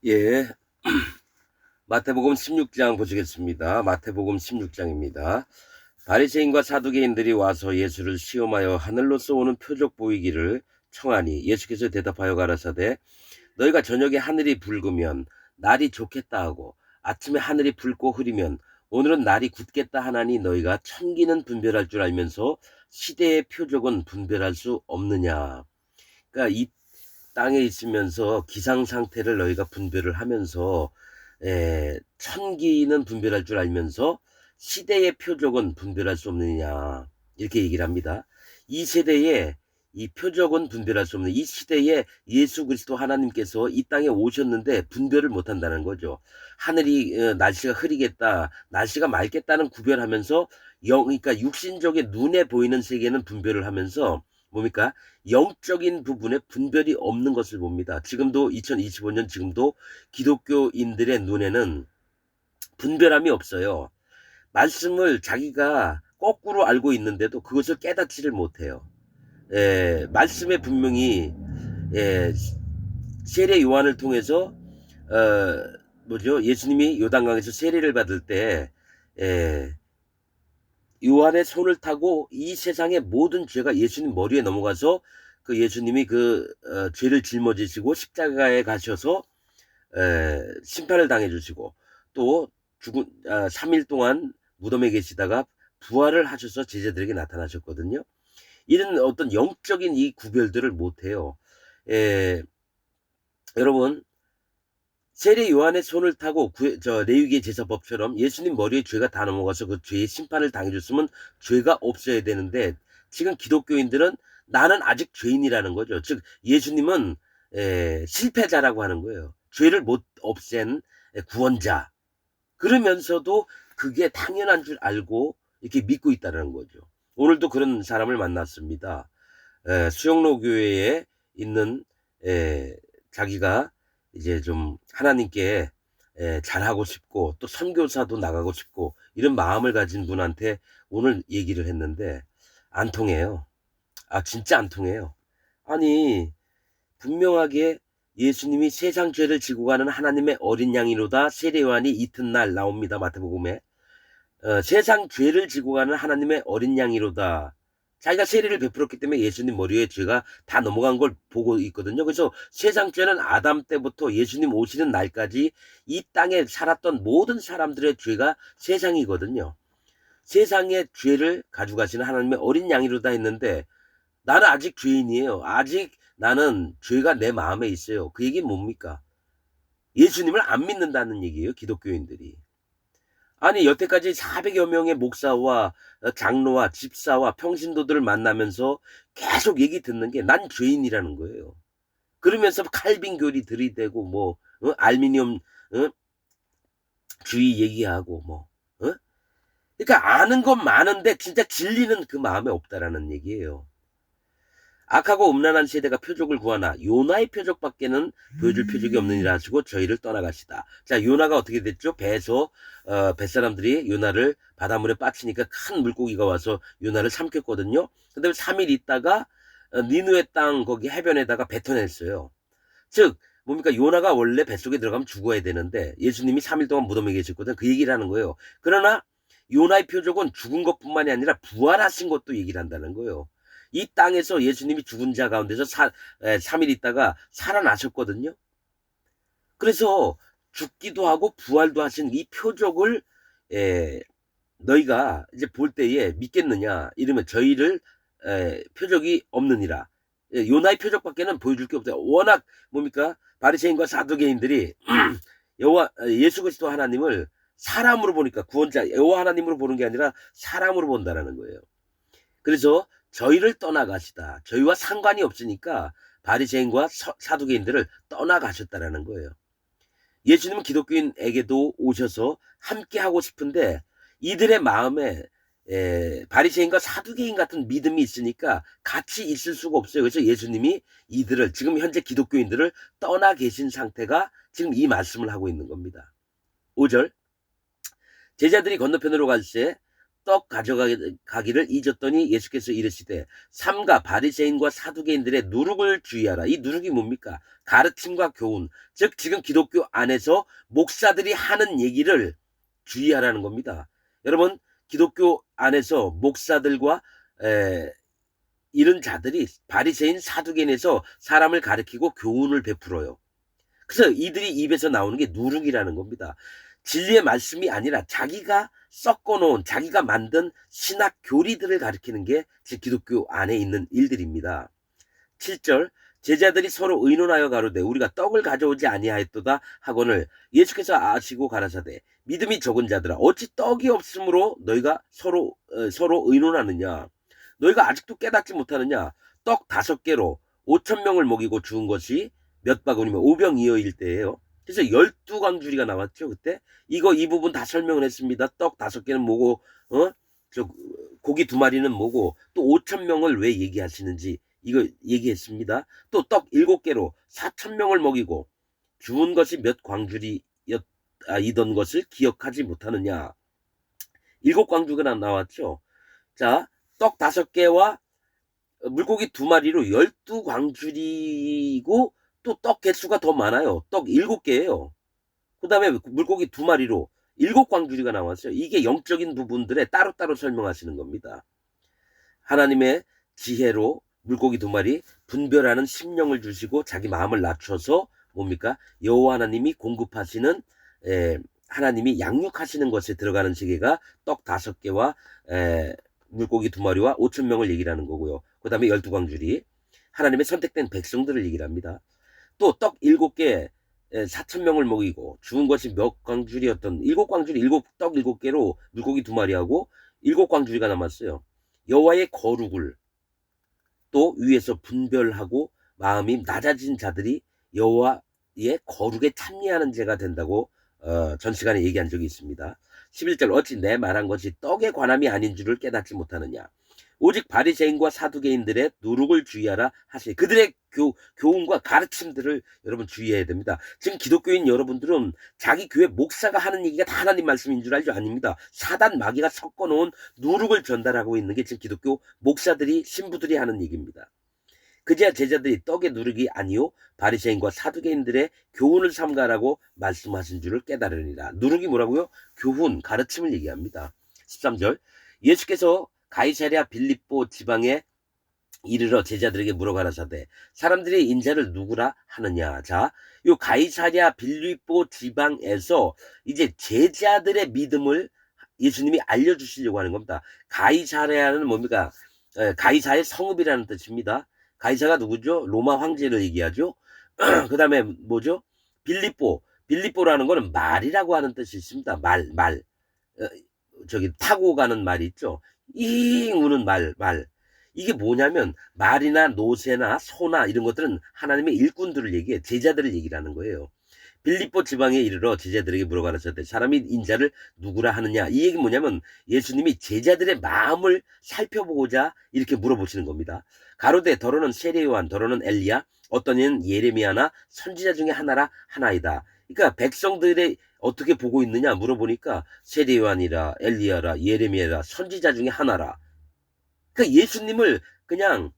예, 마태복음 16장 보시겠습니다. 마태복음 16장입니다. 바리새인과 사두개인들이 와서 예수를 시험하여 하늘로서 오는 표적 보이기를 청하니 예수께서 대답하여 가라사대 너희가 저녁에 하늘이 붉으면 날이 좋겠다 하고 아침에 하늘이 붉고 흐리면 오늘은 날이 굳겠다 하나니 너희가 천기는 분별할 줄 알면서 시대의 표적은 분별할 수 없느냐. 그러니까 이 땅에 있으면서 기상 상태를 너희가 분별을 하면서 천기는 분별할 줄 알면서 시대의 표적은 분별할 수 없느냐 이렇게 얘기를 합니다. 이 세대에 이 표적은 분별할 수 없는 이 시대에 예수 그리스도 하나님께서 이 땅에 오셨는데 분별을 못한다는 거죠. 하늘이 날씨가 흐리겠다, 날씨가 맑겠다는 구별하면서 그러니까 육신적인 눈에 보이는 세계는 분별을 하면서 뭡니까? 영적인 부분에 분별이 없는 것을 봅니다. 지금도 2025년 지금도 기독교인들의 눈에는 분별함이 없어요. 말씀을 자기가 거꾸로 알고 있는데도 그것을 깨닫지를 못해요. 말씀에 분명히 세례 요한을 통해서 예수님이 요단강에서 세례를 받을 때 요한의 손을 타고 이 세상의 모든 죄가 예수님 머리에 넘어가서 그 예수님이 죄를 짊어지시고 십자가에 가셔서 심판을 당해주시고 또 3일 동안 무덤에 계시다가 부활을 하셔서 제자들에게 나타나셨거든요. 이런 어떤 영적인 이 구별들을 못해요. 여러분 세례 요한의 손을 타고 레위기의 제사법처럼 예수님 머리에 죄가 다 넘어가서 그 죄의 심판을 당해줬으면 죄가 없어야 되는데 지금 기독교인들은 나는 아직 죄인이라는 거죠. 즉 예수님은 실패자라고 하는 거예요. 죄를 못 없앤 구원자. 그러면서도 그게 당연한 줄 알고 이렇게 믿고 있다는 거죠. 오늘도 그런 사람을 만났습니다. 수영로 교회에 있는 자기가 이제 좀 하나님께 잘하고 싶고 또 선교사도 나가고 싶고 이런 마음을 가진 분한테 오늘 얘기를 했는데 안 통해요. 진짜 안 통해요. 아니 분명하게 예수님이 세상 죄를 지고 가는 하나님의 어린 양이로다 세례 요한이 이튿날 나옵니다. 마태복음에 세상 죄를 지고 가는 하나님의 어린 양이로다. 자기가 세례를 베풀었기 때문에 예수님 머리에 죄가 다 넘어간 걸 보고 있거든요. 그래서 세상 죄는 아담 때부터 예수님 오시는 날까지 이 땅에 살았던 모든 사람들의 죄가 세상이거든요. 세상의 죄를 가져가시는 하나님의 어린 양이로다 했는데 나는 아직 죄인이에요. 아직 나는 죄가 내 마음에 있어요. 그 얘기는 뭡니까? 예수님을 안 믿는다는 얘기예요. 기독교인들이. 아니 여태까지 400여 명의 목사와 장로와 집사와 평신도들을 만나면서 계속 얘기 듣는 게 난 죄인이라는 거예요. 그러면서 칼빈 교리 들이대고 알미늄 주의 얘기하고 그러니까 아는 건 많은데 진짜 진리는 그 마음에 없다라는 얘기예요. 악하고 음란한 세대가 표적을 구하나 요나의 표적밖에는 보여줄 표적이 없느니라 하시고 저희를 떠나가시다. 자, 요나가 어떻게 됐죠? 배에서 뱃사람들이 요나를 바닷물에 빠치니까 큰 물고기가 와서 요나를 삼켰거든요. 근데 3일 있다가 니누의 땅 거기 해변에다가 뱉어냈어요. 즉 뭡니까? 요나가 원래 뱃속에 들어가면 죽어야 되는데 예수님이 3일 동안 무덤에 계셨거든. 그 얘기를 하는 거예요. 그러나 요나의 표적은 죽은 것뿐만이 아니라 부활하신 것도 얘기를 한다는 거예요. 이 땅에서 예수님이 죽은 자 가운데서 3일 있다가 살아나셨거든요. 그래서 죽기도 하고 부활도 하신 이 표적을 너희가 이제 볼 때에 믿겠느냐 이러면 저희를 표적이 없느니라. 요나의 표적밖에는 보여줄 게 없어요. 워낙 뭡니까 바리새인과 사두개인들이 예수 그리스도 하나님을 사람으로 보니까 구원자 여호와 하나님으로 보는 게 아니라 사람으로 본다라는 거예요. 그래서 저희를 떠나가시다. 저희와 상관이 없으니까 바리새인과 사두개인들을 떠나가셨다라는 거예요. 예수님은 기독교인에게도 오셔서 함께 하고 싶은데 이들의 마음에 바리새인과 사두개인 같은 믿음이 있으니까 같이 있을 수가 없어요. 그래서 예수님이 이들을 지금 현재 기독교인들을 떠나 계신 상태가 지금 이 말씀을 하고 있는 겁니다. 5절 제자들이 건너편으로 갈 때 떡 가져가기를 잊었더니 예수께서 이르시되 삼가 바리새인과 사두개인들의 누룩을 주의하라. 이 누룩이 뭡니까? 가르침과 교훈. 즉 지금 기독교 안에서 목사들이 하는 얘기를 주의하라는 겁니다. 여러분, 기독교 안에서 목사들과 이런 자들이 바리새인 사두개인에서 사람을 가르치고 교훈을 베풀어요. 그래서 이들이 입에서 나오는 게 누룩이라는 겁니다. 진리의 말씀이 아니라 자기가 섞어놓은, 자기가 만든 신학 교리들을 가르치는 게 기독교 안에 있는 일들입니다. 7절, 제자들이 서로 의논하여 가로되 우리가 떡을 가져오지 아니하였도다 하거늘 예수께서 아시고 가라사대 믿음이 적은 자들아 어찌 떡이 없으므로 너희가 서로 의논하느냐. 너희가 아직도 깨닫지 못하느냐. 떡 5개로 5,000명을 먹이고 죽은 것이 몇 바구니면 5병이어일 때예요. 그래서 12광주리가 나왔죠. 그때 이 부분 다 설명을 했습니다. 떡 5개는 뭐고 고기 2마리는 뭐고 또 5,000명을 왜 얘기하시는지 이거 얘기했습니다. 또 떡 7개로 4,000명을 먹이고 죽은 것이 몇 광주리이던 것을 기억하지 못하느냐. 7광주가 나왔죠. 자, 떡 5개와 물고기 2마리로 12광주리고 또 떡 개수가 더 많아요. 떡 7개예요. 그 다음에 물고기 2마리로 7광주리가 나왔어요. 이게 영적인 부분들에 따로따로 설명하시는 겁니다. 하나님의 지혜로 물고기 2마리 분별하는 심령을 주시고 자기 마음을 낮춰서 뭡니까? 여호와 하나님이 공급하시는 하나님이 양육하시는 것에 들어가는 세계가 떡 5개와 물고기 2마리와 5,000명을 얘기를 하는 거고요. 그 다음에 12광주리 하나님의 선택된 백성들을 얘기를 합니다. 또 떡 7개 4,000명을 먹이고 죽은 것이 몇 광주리였던 7광주리 떡 7개로 물고기 2마리하고 7광주리가 남았어요. 여호와의 거룩을 또 위에서 분별하고 마음이 낮아진 자들이 여호와의 거룩에 참여하는 죄가 된다고 전 시간에 얘기한 적이 있습니다. 11절 어찌 내 말한 것이 떡에 관함이 아닌 줄을 깨닫지 못하느냐. 오직 바리새인과 사두개인들의 누룩을 주의하라 하시니 그들의 교훈과 가르침들을 여러분 주의해야 됩니다. 지금 기독교인 여러분들은 자기 교회 목사가 하는 얘기가 다 하나님 말씀인 줄 알죠? 아닙니다. 사단 마귀가 섞어놓은 누룩을 전달하고 있는 게 지금 기독교 목사들이 신부들이 하는 얘기입니다. 그제야 제자들이 떡의 누룩이 아니요 바리새인과 사두개인들의 교훈을 삼가라고 말씀하신 줄을 깨달으니라. 누룩이 뭐라고요? 교훈, 가르침을 얘기합니다. 13절 예수께서 가이사랴 빌립보 지방에 이르러 제자들에게 물어가라사대 사람들이 인자를 누구라 하느냐. 자, 요 가이사랴 빌립보 지방에서 이제 제자들의 믿음을 예수님이 알려주시려고 하는 겁니다. 가이사랴는 뭡니까? 가이사의 성읍이라는 뜻입니다. 가이사가 누구죠? 로마 황제를 얘기하죠. 그 다음에 뭐죠? 빌립보라는 거는 말이라고 하는 뜻이 있습니다. 말. 타고 가는 말이 있죠. 잉 우는 말. 이게 뭐냐면 말이나 노새나 소나 이런 것들은 하나님의 일꾼들을 얘기해 제자들을 얘기를 하는 거예요. 빌립보 지방에 이르러 제자들에게 물어가라사대 사람이 인자를 누구라 하느냐. 이 얘기 뭐냐면 예수님이 제자들의 마음을 살펴보고자 이렇게 물어보시는 겁니다. 가로되 더러는 세례요한 더러는 엘리야 어떤 이는 예레미야나 선지자 중에 하나이다. 그러니까 백성들의 어떻게 보고 있느냐 물어보니까 세례요한이라 엘리야라 예레미야라 선지자 중에 하나라. 그러니까 예수님을 그냥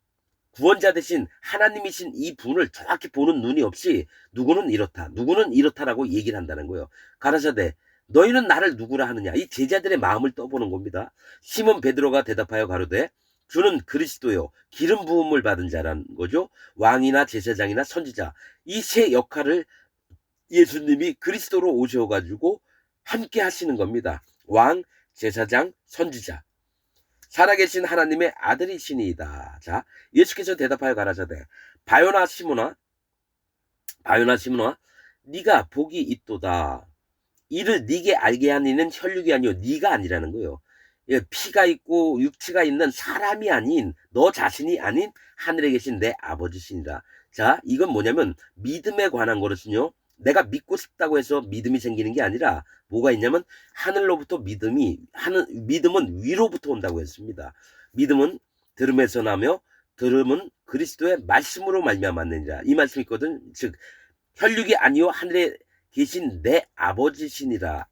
구원자 대신 하나님이신 이 분을 정확히 보는 눈이 없이 누구는 이렇다라고 얘기를 한다는 거예요. 가라사대 너희는 나를 누구라 하느냐. 이 제자들의 마음을 떠보는 겁니다. 시몬 베드로가 대답하여 가로되 주는 그리스도요 기름 부음을 받은 자라는 거죠. 왕이나 제사장이나 선지자 이 세 역할을 예수님이 그리스도로 오셔가지고 함께 하시는 겁니다. 왕, 제사장, 선지자 살아계신 하나님의 아들이시니이다. 자, 예수께서 대답하여 가라사대 바요나 시몬아 네가 복이 있도다. 이를 네게 알게 한 이는 혈육이 아니요 네가 아니라는 거예요. 피가 있고 육체가 있는 사람이 아닌 너 자신이 아닌 하늘에 계신 내 아버지시니라. 자, 이건 뭐냐면 믿음에 관한 거거든요. 내가 믿고 싶다고 해서 믿음이 생기는 게 아니라 뭐가 있냐면 하늘로부터 믿음은 위로부터 온다고 했습니다. 믿음은 들음에서 나며 들음은 그리스도의 말씀으로 말미암았느니라. 이 말씀이 있거든. 즉 혈육이 아니요 하늘에 계신 내 아버지시니라.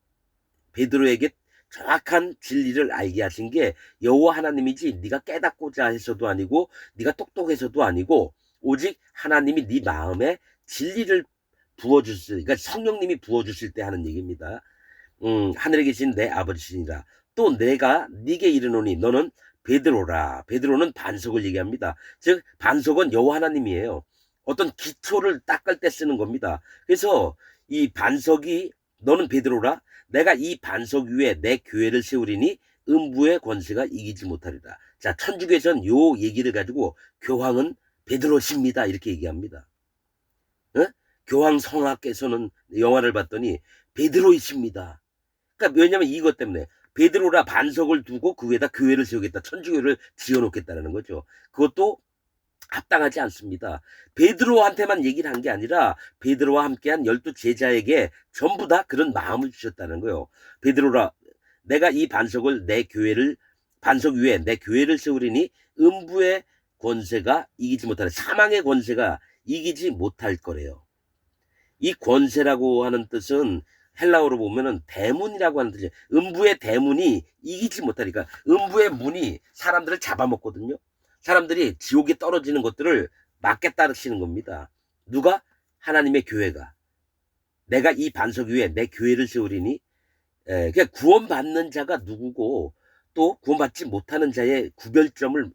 베드로에게 정확한 진리를 알게 하신 게 여호와 하나님이지 네가 깨닫고자 해서도 아니고 네가 똑똑해서도 아니고 오직 하나님이 네 마음에 진리를 부어주실, 그러니까 성령님이 부어주실 때 하는 얘기입니다. 하늘에 계신 내 아버지시니라. 또 내가 네게 이르노니 너는 베드로라. 베드로는 반석을 얘기합니다. 즉 반석은 여호와 하나님이에요. 어떤 기초를 닦을 때 쓰는 겁니다. 그래서 이 반석이 너는 베드로라. 내가 이 반석 위에 내 교회를 세우리니 음부의 권세가 이기지 못하리라. 자, 천주교에서는 요 얘기를 가지고 교황은 베드로십니다 이렇게 얘기합니다. 어? 교황 성하께서는 영화를 봤더니 베드로이십니다. 그러니까 왜냐면 이것 때문에 베드로라 반석을 두고 그 위에다 교회를 세우겠다. 천주교를 지어놓겠다는 거죠. 그것도 합당하지 않습니다. 베드로한테만 얘기를 한 게 아니라 베드로와 함께한 12 제자에게 전부 다 그런 마음을 주셨다는 거예요. 베드로라, 내가 이 반석을 내 교회를 반석 위에 내 교회를 세우리니 음부의 권세가 이기지 못하는, 사망의 권세가 이기지 못할 거래요. 이 권세라고 하는 뜻은 헬라어로 보면은 대문이라고 하는 뜻이에요. 음부의 대문이 이기지 못하니까, 음부의 문이 사람들을 잡아먹거든요. 사람들이 지옥에 떨어지는 것들을 막겠다시는 겁니다. 누가? 하나님의 교회가. 내가 이 반석 위에 내 교회를 세우리니, 그러니까 구원받는 자가 누구고 또 구원받지 못하는 자의 구별점을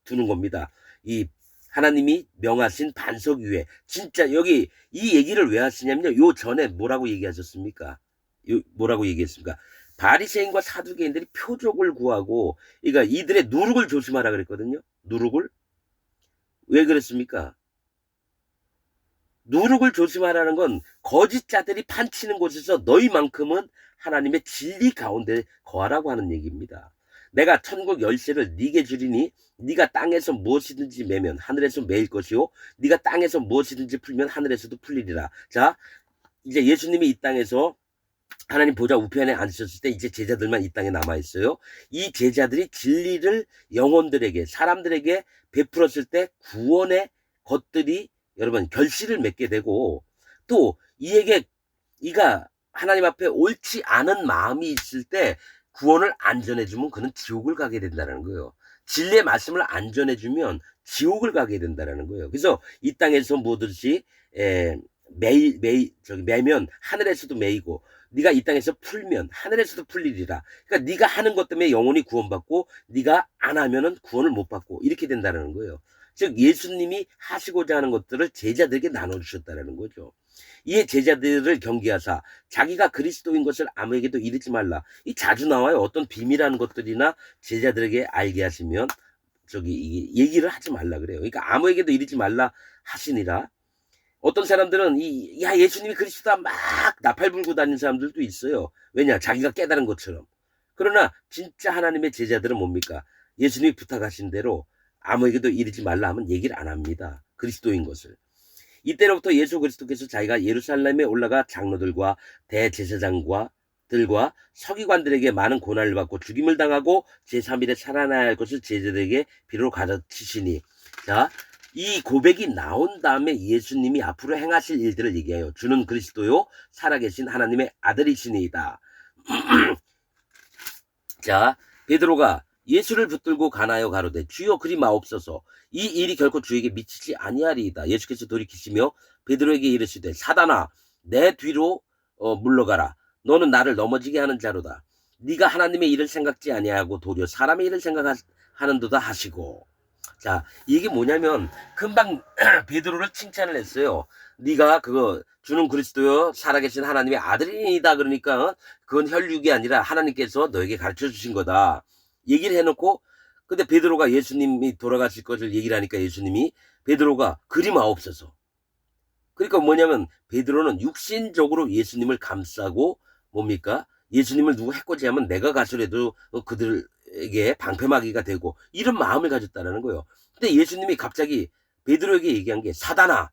두는 겁니다. 이 하나님이 명하신 반석 위에, 진짜 여기 이 얘기를 왜 하시냐면요. 요 전에 뭐라고 얘기하셨습니까? 뭐라고 얘기했습니까? 바리새인과 사두개인들이 표적을 구하고, 그러니까 이들의 누룩을 조심하라 그랬거든요. 누룩을. 왜 그랬습니까? 누룩을 조심하라는 건 거짓자들이 판치는 곳에서 너희만큼은 하나님의 진리 가운데 거하라고 하는 얘기입니다. 내가 천국 열쇠를 네게 주리니 네가 땅에서 무엇이든지 매면 하늘에서 매일 것이요 네가 땅에서 무엇이든지 풀면 하늘에서도 풀리리라. 자, 이제 예수님이 이 땅에서 하나님 보좌 우편에 앉으셨을 때 이제 제자들만 이 땅에 남아 있어요. 이 제자들이 진리를 영혼들에게, 사람들에게 베풀었을 때 구원의 것들이 여러분 결실을 맺게 되고, 또 이에게 이가 하나님 앞에 옳지 않은 마음이 있을 때 구원을 안 전해주면 그는 지옥을 가게 된다는 거예요. 진리의 말씀을 안 전해주면 지옥을 가게 된다는 거예요. 그래서 이 땅에서 뭐든지 매면 하늘에서도 매이고 네가 이 땅에서 풀면 하늘에서도 풀리리라. 그러니까 네가 하는 것 때문에 영혼이 구원받고 네가 안 하면은 구원을 못 받고 이렇게 된다는 거예요. 즉 예수님이 하시고자 하는 것들을 제자들에게 나눠주셨다는 거죠. 이에 제자들을 경계하사 자기가 그리스도인 것을 아무에게도 이르지 말라. 이 자주 나와요. 어떤 비밀하는 것들이나 제자들에게 알게 하시면 저기 얘기를 하지 말라 그래요. 그러니까 아무에게도 이르지 말라 하시니라. 어떤 사람들은 야 예수님이 그리스도다 막 나팔 불고 다니는 사람들도 있어요. 왜냐? 자기가 깨달은 것처럼. 그러나 진짜 하나님의 제자들은 뭡니까? 예수님이 부탁하신 대로 아무에게도 이르지 말라 하면 얘기를 안 합니다. 그리스도인 것을. 이때로부터 예수 그리스도께서 자기가 예루살렘에 올라가 장로들과 대제사장과 들과 서기관들에게 많은 고난을 받고 죽임을 당하고 제3일에 살아나야 할 것을 제자들에게 비로소 가르치시니. 자, 이 고백이 나온 다음에 예수님이 앞으로 행하실 일들을 얘기해요. 주는 그리스도요 살아계신 하나님의 아들이시니이다. 자, 베드로가 예수를 붙들고 가나요 가로되 주여 그리 마옵소서. 이 일이 결코 주에게 미치지 아니하리이다. 예수께서 돌이키시며 베드로에게 이르시되 사단아 내 뒤로 물러가라. 너는 나를 넘어지게 하는 자로다. 네가 하나님의 일을 생각지 아니하고 도리어 사람의 일을 생각하는도다 하시고. 자, 이게 뭐냐면 금방 베드로를 칭찬을 했어요. 네가 그거 주는 그리스도요 살아계신 하나님의 아들이다. 그러니까 그건 혈육이 아니라 하나님께서 너에게 가르쳐 주신 거다 얘기를 해놓고, 근데 베드로가 예수님이 돌아가실 것을 얘기를 하니까 예수님이 베드로가 그리 마옵소서. 그러니까 뭐냐면 베드로는 육신적으로 예수님을 감싸고 뭡니까? 예수님을 누구 해코지하면 내가 가서라도 그들에게 방패막이가 되고 이런 마음을 가졌다는 거예요. 근데 예수님이 갑자기 베드로에게 얘기한 게 사단아.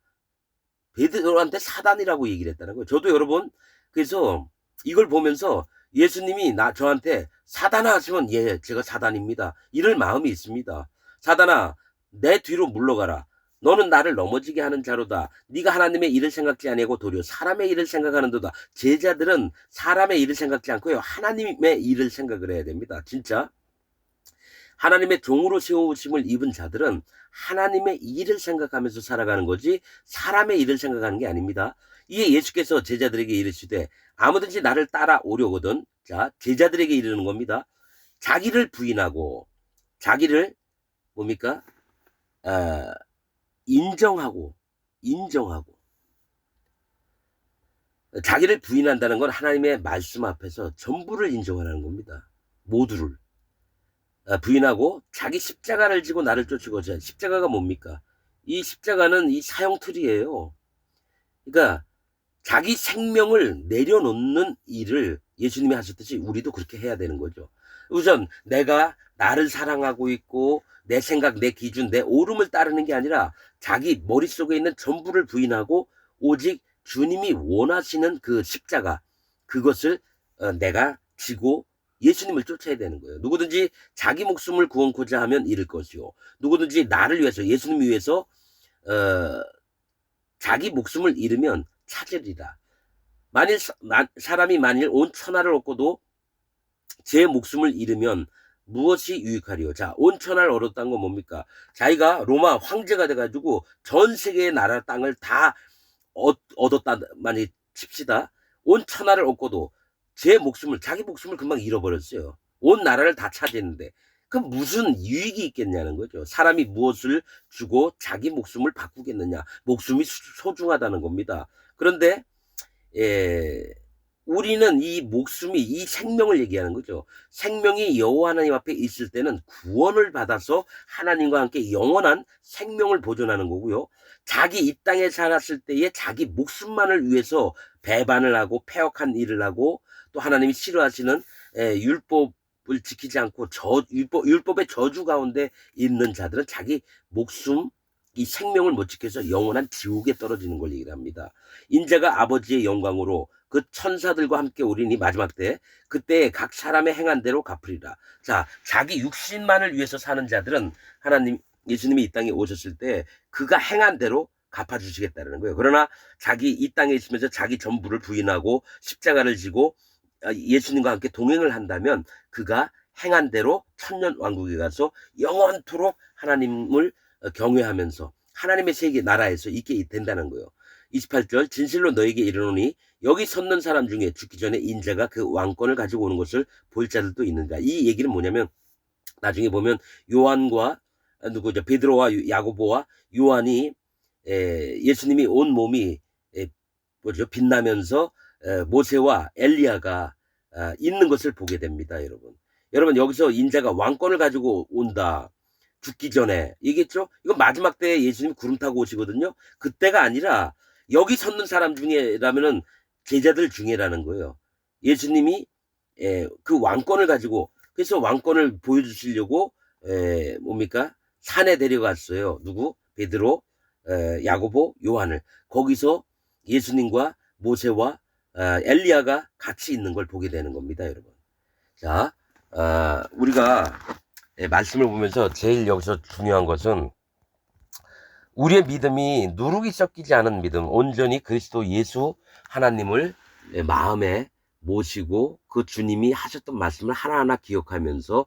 베드로한테 사단이라고 얘기를 했다는 거예요. 저도 여러분 그래서 이걸 보면서 예수님이 저한테 사단아 하시면 예 제가 사단입니다 이럴 마음이 있습니다. 사단아 내 뒤로 물러가라. 너는 나를 넘어지게 하는 자로다. 네가 하나님의 일을 생각지 아니하고 도리어 사람의 일을 생각하는도다. 제자들은 사람의 일을 생각지 않고요, 하나님의 일을 생각을 해야 됩니다. 진짜 하나님의 종으로 세우심을 입은 자들은 하나님의 일을 생각하면서 살아가는 거지 사람의 일을 생각하는 게 아닙니다. 이에 예수께서 제자들에게 이르시되 아무든지 나를 따라오려거든, 자, 제자들에게 이르는 겁니다. 자기를 부인하고 자기를 뭡니까? 아, 인정하고 자기를 부인한다는 건 하나님의 말씀 앞에서 전부를 인정하라는 겁니다. 모두를. 부인하고 자기 십자가를 지고 나를 쫓으고자. 십자가가 뭡니까? 이 십자가는 이 사형틀이에요. 그러니까 자기 생명을 내려놓는 일을 예수님이 하셨듯이 우리도 그렇게 해야 되는 거죠. 우선 내가 나를 사랑하고 있고 내 생각, 내 기준, 내 옳음을 따르는 게 아니라 자기 머릿속에 있는 전부를 부인하고 오직 주님이 원하시는 그 십자가, 그것을 내가 지고 예수님을 쫓아야 되는 거예요. 누구든지 자기 목숨을 구원코자 하면 잃을 것이요, 누구든지 나를 위해서, 예수님 위해서 어, 자기 목숨을 잃으면 찾으리라. 만일 사람이 만일 온 천하를 얻고도 제 목숨을 잃으면 무엇이 유익하리요? 자, 온 천하를 얻었다는 건 뭡니까? 자기가 로마 황제가 돼가지고 전 세계의 나라 땅을 다 얻었다만이 칩시다. 온 천하를 얻고도 자기 목숨을 금방 잃어버렸어요. 온 나라를 다 차지했는데 그럼 무슨 유익이 있겠냐는 거죠. 사람이 무엇을 주고 자기 목숨을 바꾸겠느냐. 목숨이 소중하다는 겁니다. 그런데 우리는 이 목숨이, 이 생명을 얘기하는 거죠. 생명이 여호와 하나님 앞에 있을 때는 구원을 받아서 하나님과 함께 영원한 생명을 보존하는 거고요. 자기 이 땅에 살았을 때에 자기 목숨만을 위해서 배반을 하고 패역한 일을 하고 또 하나님이 싫어하시는 율법을 지키지 않고 율법의 저주 가운데 있는 자들은 자기 목숨, 이 생명을 못 지켜서 영원한 지옥에 떨어지는 걸 얘기를 합니다. 인자가 아버지의 영광으로 그 천사들과 함께 오리니 마지막 때, 그때 각 사람의 행한 대로 갚으리라. 자, 자기 육신만을 위해서 사는 자들은 예수님이 이 땅에 오셨을 때 그가 행한 대로 갚아주시겠다는 거예요. 그러나 자기 이 땅에 있으면서 자기 전부를 부인하고 십자가를 지고 예수님과 함께 동행을 한다면 그가 행한 대로 천년 왕국에 가서 영원토록 하나님을 경외하면서 하나님의 세계 나라에서 있게 된다는 거예요. 28절, 진실로 너에게 이르노니 여기 섰는 사람 중에 죽기 전에 인자가 그 왕권을 가지고 오는 것을 볼 자들도 있는가. 이 얘기는 뭐냐면 나중에 보면 요한과 누구죠? 베드로와 야고보와 요한이 예수님이 온 몸이 뭐죠? 빛나면서 모세와 엘리야가 있는 것을 보게 됩니다, 여러분. 여러분, 여기서 인자가 왕권을 가지고 온다. 죽기 전에 얘기했죠? 이건 마지막 때에 예수님이 구름 타고 오시거든요. 그때가 아니라 여기 섰는 사람 중에라면은 제자들 중에라는 거예요. 예수님이 그 왕권을 가지고, 그래서 왕권을 보여주시려고 뭡니까? 산에 데려갔어요. 누구? 베드로, 야고보, 요한을. 거기서 예수님과 모세와 엘리야가 같이 있는 걸 보게 되는 겁니다, 여러분. 자, 우리가 말씀을 보면서 제일 여기서 중요한 것은 우리의 믿음이 누룩이 섞이지 않은 믿음, 온전히 그리스도 예수 하나님을 마음에 모시고 그 주님이 하셨던 말씀을 하나하나 기억하면서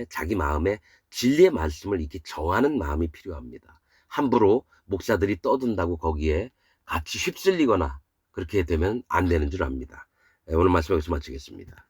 자기 마음에 진리의 말씀을 이렇게 정하는 마음이 필요합니다. 함부로 목사들이 떠든다고 거기에 같이 휩쓸리거나 그렇게 되면 안 되는 줄 압니다. 오늘 말씀 여기서 마치겠습니다.